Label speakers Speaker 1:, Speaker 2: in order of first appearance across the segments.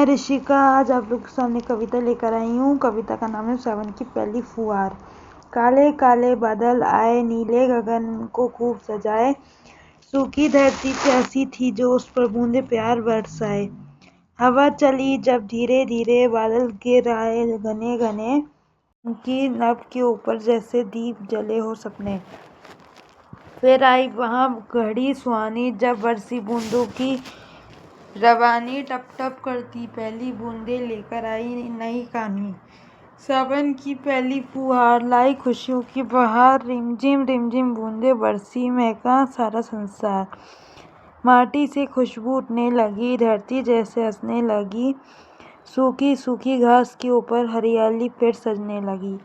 Speaker 1: मैं ऋषिका आज आप लोग के सामने कविता लेकर आई हूँ। कविता का नाम है सावन की पहली फुहार। काले काले बादल आए, नीले गगन को खूब सजाए। सूखी धरती प्यासी थी जो उस पर बूंदे प्यार बरसाए। हवा चली जब धीरे धीरे, बादल गिर आए घने घने। उनकी नभ के ऊपर जैसे दीप जले हो सपने। फिर आई वहाँ घड़ी सुहानी जब बरसी बूंदों की रवानी। टप टप करती पहली बूंदे लेकर आई नई कहानी। सावन की पहली फुहार लाई खुशियों की बहार। रिमझिम बूंदे बरसी, महका सारा संसार। माटी से खुशबू उठने लगी, धरती जैसे हंसने लगी। सूखी सूखी घास के ऊपर हरियाली फिर सजने लगी।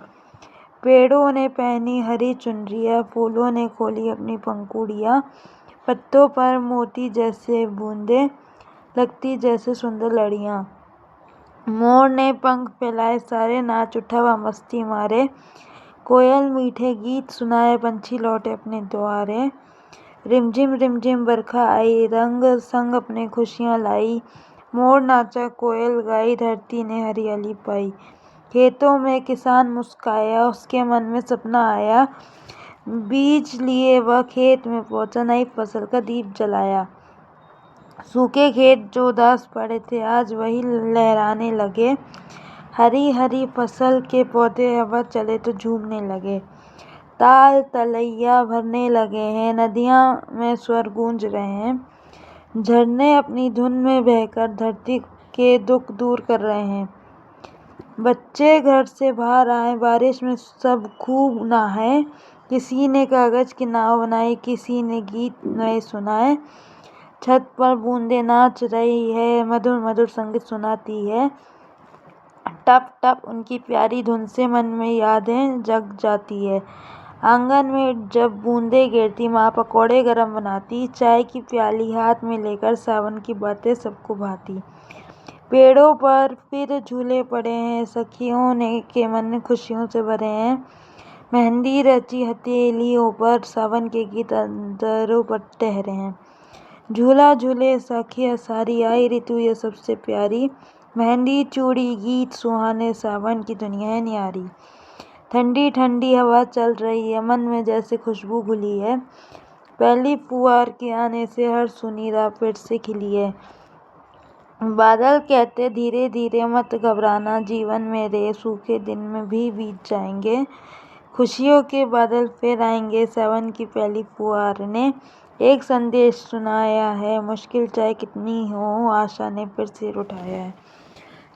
Speaker 1: पेड़ों ने पहनी हरी चुनरियाँ, फूलों ने खोली अपनी पंखुड़ियाँ। पत्तों पर मोती जैसे बूंदे लगती जैसे सुंदर लड़ियाँ। मोर ने पंख फैलाए, सारे नाच उठा व मस्ती मारे। कोयल मीठे गीत सुनाए, पंछी लौटे अपने द्वारे। रिमझिम बरखा आई, रंग संग अपने खुशियाँ लाई। मोर नाचा, कोयल गाई, धरती ने हरियाली पाई। खेतों में किसान मुस्काया, उसके मन में सपना आया। बीज लिए वह खेत में पहुंचा, नई फसल का दीप जलाया। सूखे खेत जो उदास पड़े थे आज वही लहराने लगे। हरी हरी फसल के पौधे हवा चले तो झूमने लगे। ताल तलैया भरने लगे हैं, नदियाँ में स्वर गूंज रहे हैं। झरने अपनी धुन में बहकर धरती के दुख दूर कर रहे हैं। बच्चे घर से बाहर आए, बारिश में सब खूब नहाए। किसी ने कागज की नाव बनाई, किसी ने गीत नए सुनाए। छत पर बूंदे नाच रही है, मधुर मधुर संगीत सुनाती है। टप टप उनकी प्यारी धुन से मन में यादें जग जाती है। आंगन में जब बूंदे गिरती, माँ पकौड़े गरम बनाती। चाय की प्याली हाथ में लेकर सावन की बातें सबको भाती। पेड़ों पर फिर झूले पड़े हैं, सखियों ने के मन खुशियों से भरे हैं। मेहंदी रची हथेलियों पर, सावन के गीत अंतरों पर ठहरे हैं। झूला झूले सखिया सारी, आई ऋतु ये सबसे प्यारी। मेहंदी चूड़ी गीत सुहाने, सावन की दुनिया है न्यारी। ठंडी ठंडी हवा चल रही है, मन में जैसे खुशबू घुली है। पहली फुहार के आने से हर सुनीरा फिर से खिली है। बादल कहते धीरे धीरे मत घबराना, जीवन मेरे सूखे दिन में भी बीत जाएंगे। खुशियों के बादल फिर आएंगे, सावन की पहली फुहार ने एक संदेश सुनाया है। मुश्किल चाहे कितनी हो, आशा ने फिर सिर उठाया है।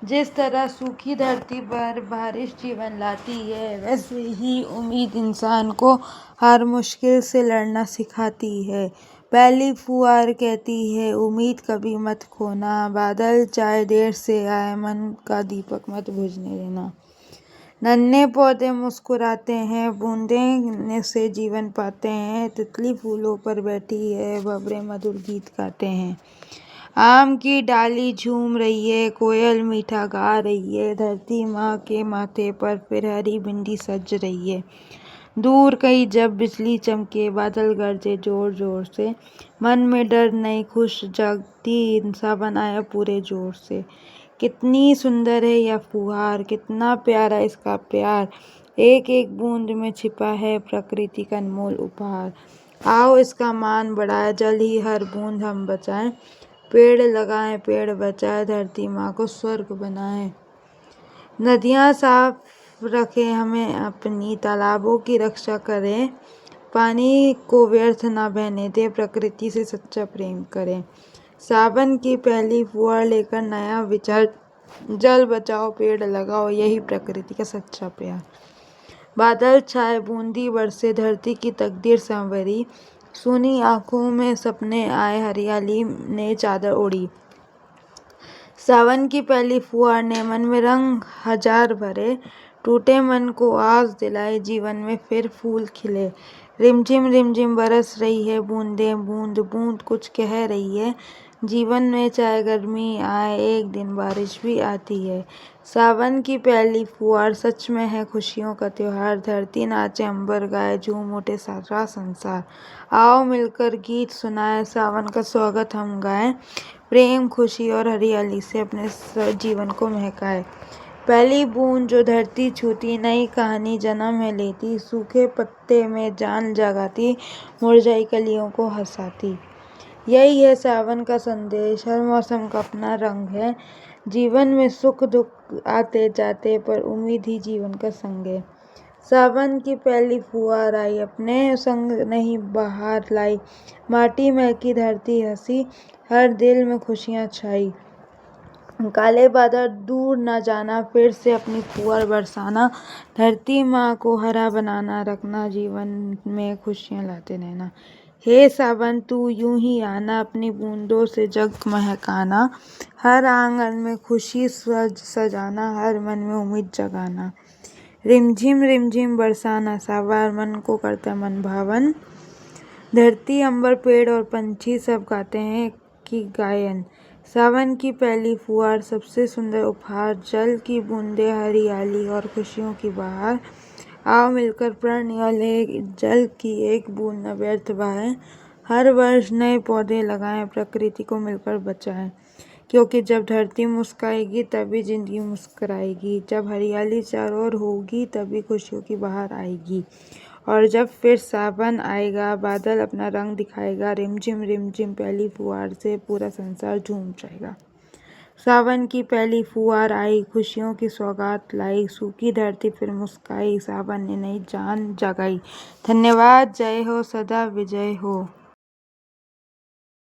Speaker 1: जिस तरह सूखी धरती पर बारिश जीवन लाती है, वैसे ही उम्मीद इंसान को हर मुश्किल से लड़ना सिखाती है। पहली फुहार कहती है उम्मीद कभी मत खोना। बादल चाहे देर से आए, मन का दीपक मत बुझने देना। नन्हे पौधे मुस्कुराते हैं, बूंदे से जीवन पाते हैं। तितली फूलों पर बैठी है, भंवरे मधुर गीत गाते हैं। आम की डाली झूम रही है, कोयल मीठा गा रही है। धरती माँ के माथे पर फिर हरी बिंदी सज रही है। दूर कहीं जब बिजली चमके, बादल गरजे जोर जोर से। मन में डर नहीं, खुश जागती सावन आया पूरे जोर से। कितनी सुंदर है यह फुहार, कितना प्यारा इसका प्यार। एक एक बूंद में छिपा है प्रकृति का अनमोल उपहार। आओ इसका मान बढ़ाए, जल्द ही हर बूंद हम बचाएं। पेड़ लगाएं, पेड़ बचाएं, धरती माँ को स्वर्ग बनाएं। नदियाँ साफ रखें हमें अपनी, तालाबों की रक्षा करें। पानी को व्यर्थ ना बहने दें, प्रकृति से सच्चा प्रेम करें। सावन की पहली फुहार लेकर नया विचार, जल बचाओ पेड़ लगाओ, यही प्रकृति का सच्चा प्यार। बादल छाए बूंदी बरसे, धरती की तकदीर संवरी। सुनी आंखों में सपने आए, हरियाली ने चादर ओढ़ी। सावन की पहली फुहार ने मन में रंग हजार भरे। टूटे मन को आस दिलाए, जीवन में फिर फूल खिले। रिमझिम बरस रही है बूंदे, बूंद बूंद कुछ कह रही है। जीवन में चाहे गर्मी आए, एक दिन बारिश भी आती है। सावन की पहली फुहार सच में है खुशियों का त्योहार। धरती नाचे, अंबर गाए, झूम उठे सारा संसार। आओ मिलकर गीत सुनाए, सावन का स्वागत हम गाएं। प्रेम, खुशी और हरियाली से अपने जीवन को महकाए। पहली बूंद जो धरती छूती, नई कहानी जन्म है लेती, सूखे पत्ते में जान जगाती, मुरझाई कलियों को हंसाती। यही है सावन का संदेश। हर मौसम का अपना रंग है। जीवन में सुख दुख आते जाते, पर उम्मीद ही जीवन का संग है। सावन की पहली फुहार आई, अपने संग नहीं बहार लाई। माटी महकी, धरती हंसी, हर दिल में खुशियां छाई। काले बादल दूर न जाना, फिर से अपनी फुहार बरसाना। धरती माँ को हरा बनाना, रखना जीवन में खुशियाँ लाते रहना। हे सावन तू यूं ही आना, अपनी बूंदों से जग महकाना। हर आंगन में खुशी सजाना, हर मन में उम्मीद जगाना। रिमझिम बरसाना सावन, मन को करता मन भावन। धरती अंबर पेड़ और पंछी सब गाते हैं कि गायन। सावन की पहली फुहार सबसे सुंदर उपहार, जल की बूंदे, हरियाली और खुशियों की बहार। आओ मिलकर प्रण यह लें, जल की एक बूंद न व्यर्थ बहाएं। हर वर्ष नए पौधे लगाएं, प्रकृति को मिलकर बचाएं। क्योंकि जब धरती मुस्कुराएगी तभी जिंदगी मुस्कुराएगी। जब हरियाली चारों ओर होगी तभी खुशियों की बहार आएगी। और जब फिर सावन आएगा, बादल अपना रंग दिखाएगा। रिमझिम पहली फुहार से पूरा संसार झूम जाएगा। सावन की पहली फुहार आई, खुशियों की सौगात लाई। सूखी धरती फिर मुस्कुराई, सावन ने नई जान जगाई। धन्यवाद। जय हो, सदा विजय हो।